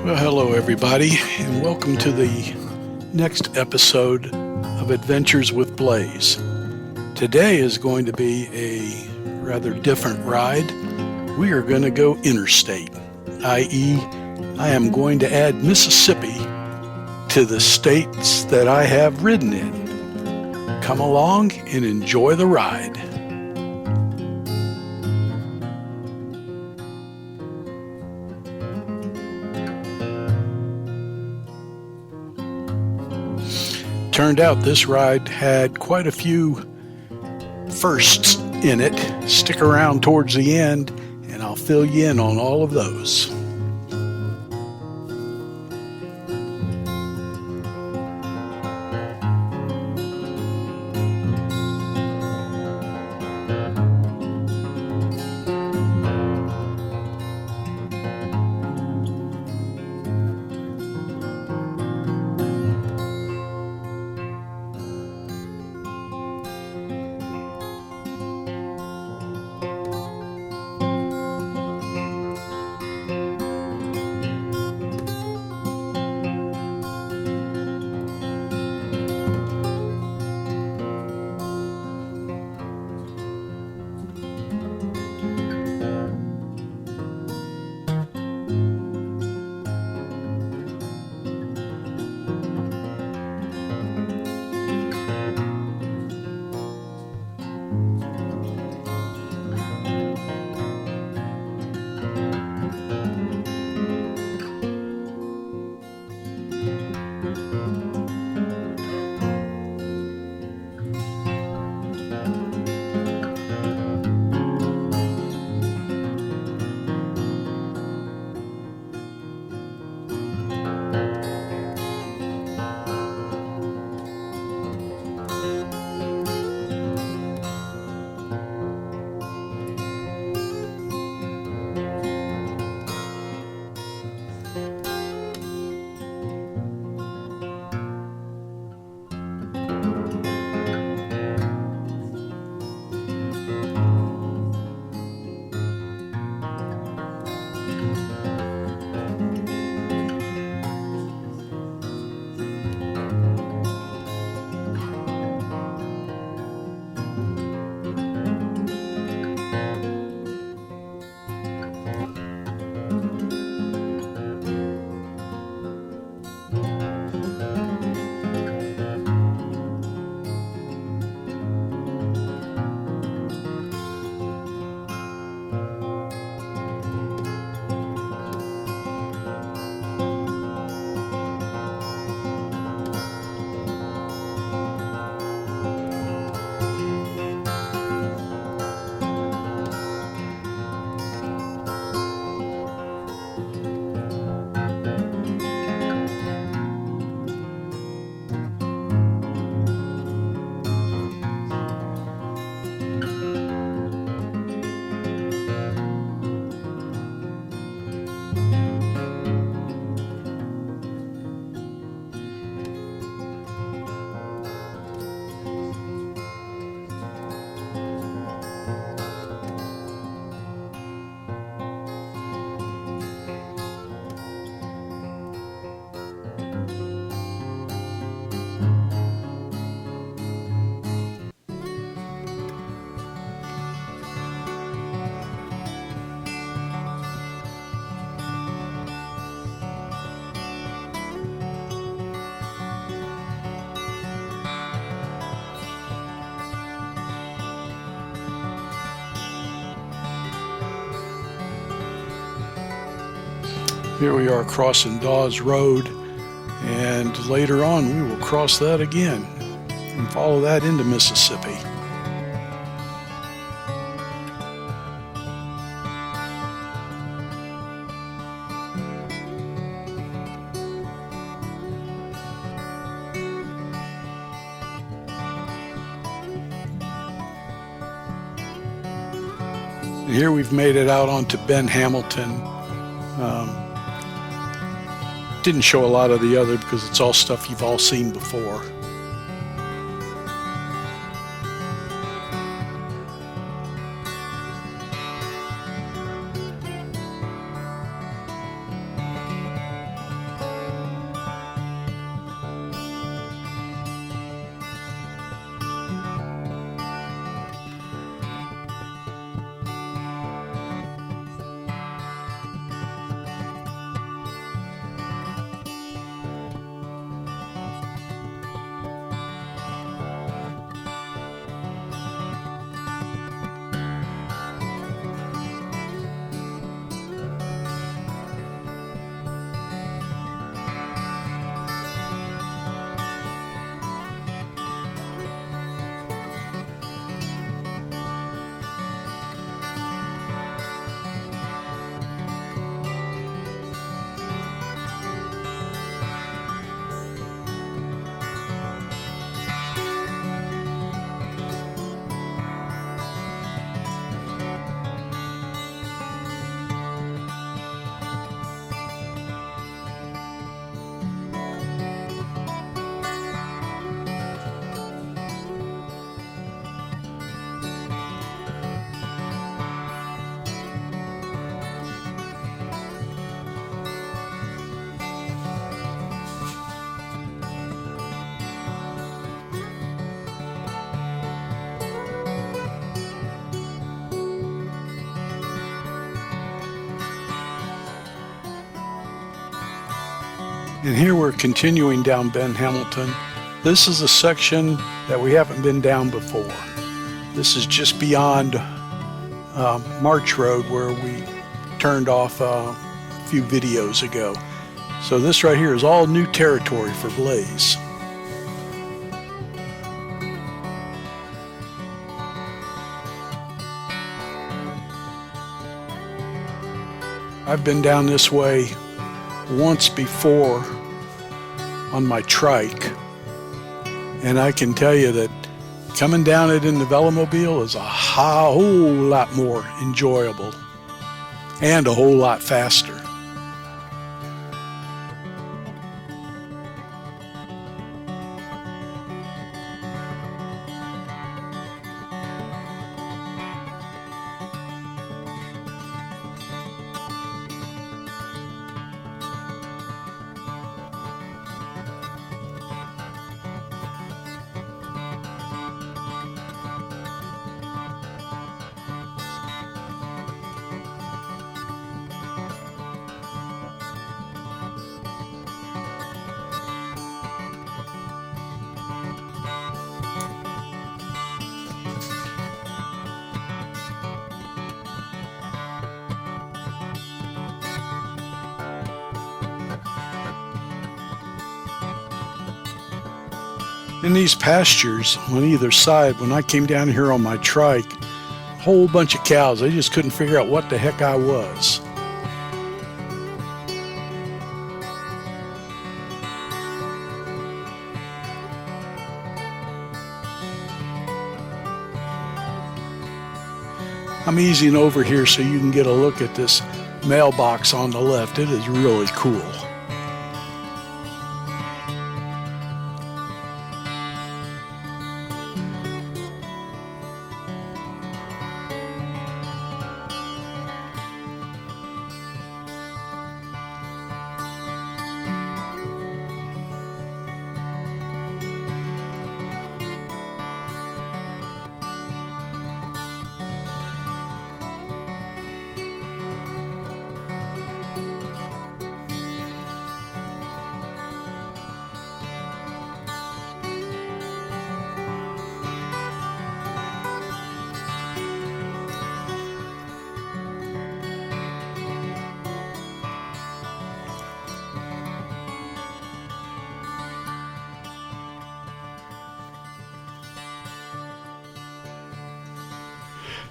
Well, hello, everybody, and welcome to the next episode of Adventures with Blaze. Today is going to be a rather different ride. We are going to go interstate, i.e., I am going to add Mississippi to the states that I have ridden in. Come along and enjoy the ride. Turned out this ride had quite a few firsts in it. Stick around towards the end and I'll fill you in on all of those. Here we are crossing Dawes Road, and later on we will cross that again and follow that into Mississippi. Here we've made it out onto Ben Hamilton. Didn't show a lot of the other because it's all stuff you've all seen before. And here we're continuing down Ben Hamilton. This is a section that we haven't been down before. This is just beyond March Road where we turned off a few videos ago. So this right here is all new territory for Blaze. I've been down this way once before on my trike, and I can tell you that coming down it in the velomobile is a whole lot more enjoyable and a whole lot faster. In these pastures on either side, when I came down here on my trike, a whole bunch of cows. I just couldn't figure out what the heck I was. I'm easing over here so you can get a look at this mailbox on the left. It is really cool.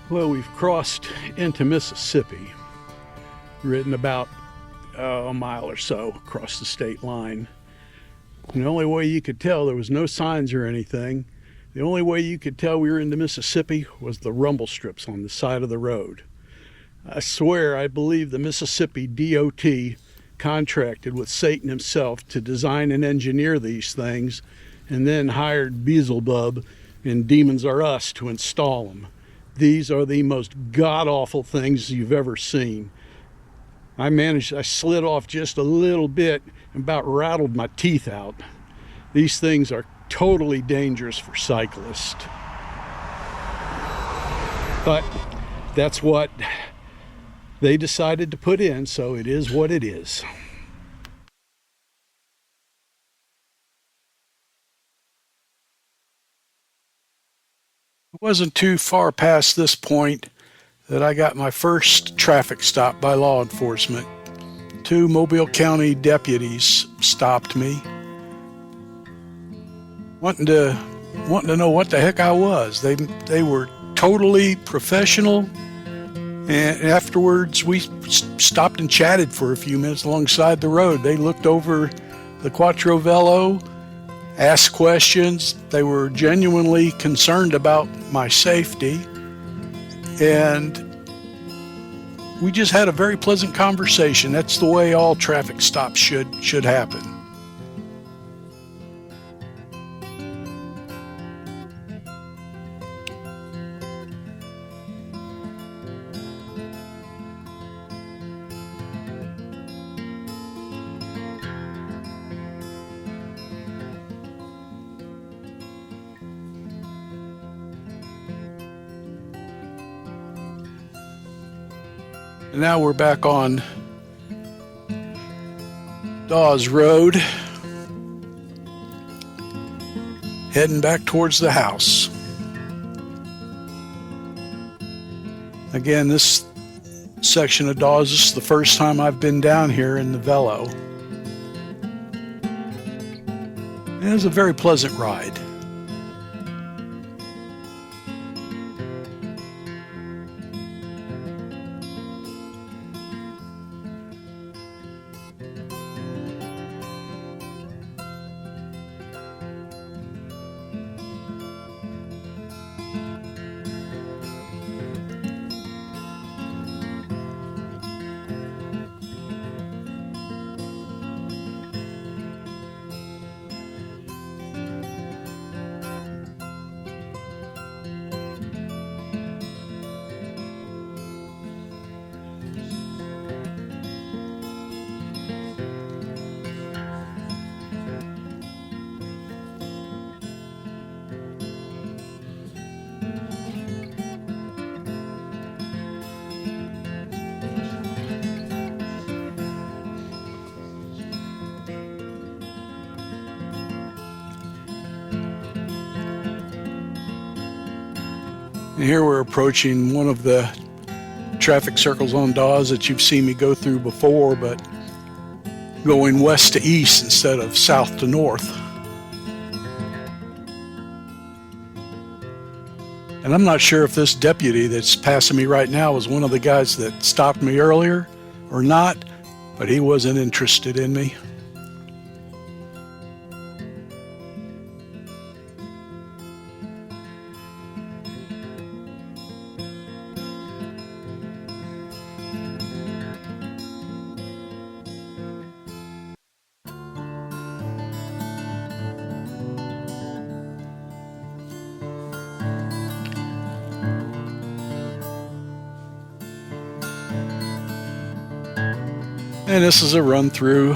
Well, we've crossed into Mississippi, ridden about a mile or so across the state line. And the only way you could tell, there was no signs or anything. The only way you could tell we were into Mississippi was the rumble strips on the side of the road. I swear, I believe the Mississippi DOT contracted with Satan himself to design and engineer these things, and then hired Beelzebub and Demons Are Us to install them. These are the most god-awful things you've ever seen. I slid off just a little bit and about rattled my teeth out. These things are totally dangerous for cyclists. But that's what they decided to put in, so it is what it is. It wasn't too far past this point that I got my first traffic stop by law enforcement. 2 Mobile County deputies stopped me, wanting to know what the heck I was. They were totally professional, and afterwards we stopped and chatted for a few minutes alongside the road. They looked over the Quattro Velo, asked questions. They were genuinely concerned about my safety, and we just had a very pleasant conversation. That's the way all traffic stops should happen. And now we're back on Dawes Road, heading back towards the house. Again, this section of Dawes, this is the first time I've been down here in the Velo. And it was a very pleasant ride. And here we're approaching one of the traffic circles on Dawes that you've seen me go through before, but going west to east instead of south to north. And I'm not sure if this deputy that's passing me right now was one of the guys that stopped me earlier or not, but he wasn't interested in me. And this is a run through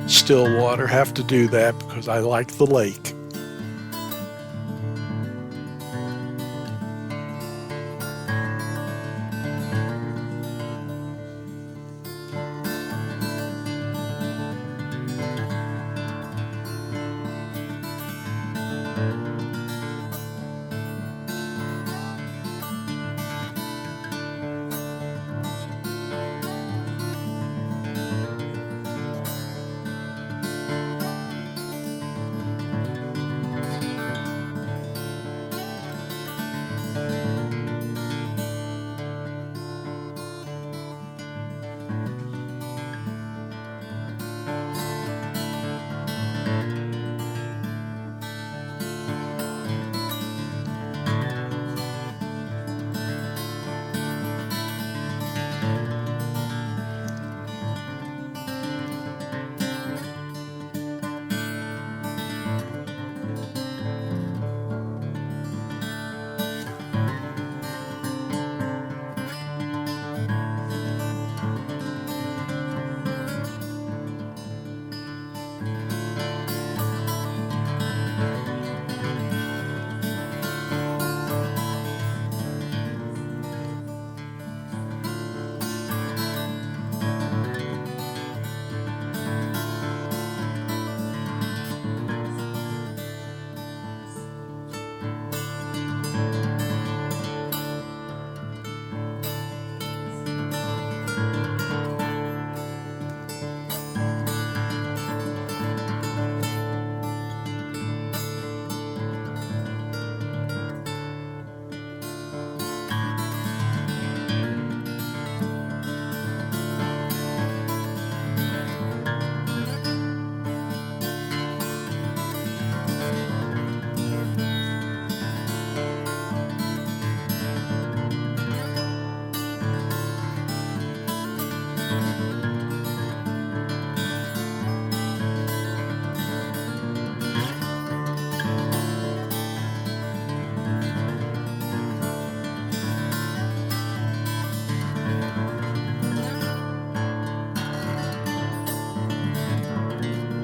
Stillwater. Have to do that because I like the lake.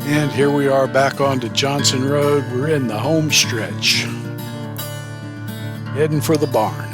And here we are back onto Johnson Road. We're in the home stretch, heading for the barn.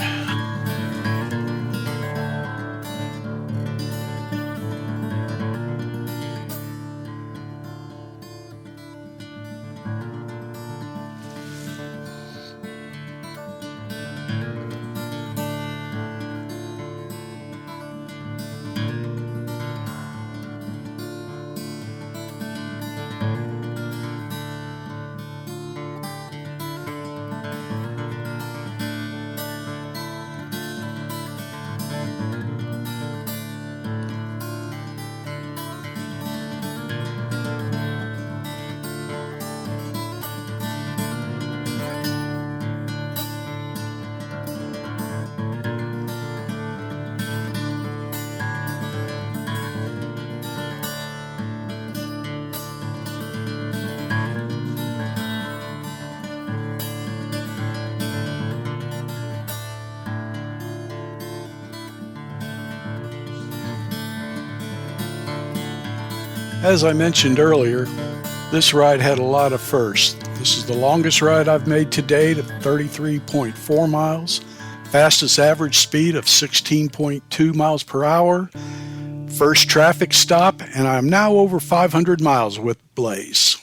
As I mentioned earlier, this ride had a lot of firsts. This is the longest ride I've made to date of 33.4 miles, fastest average speed of 16.2 miles per hour, first traffic stop, and I'm now over 500 miles with Blaze.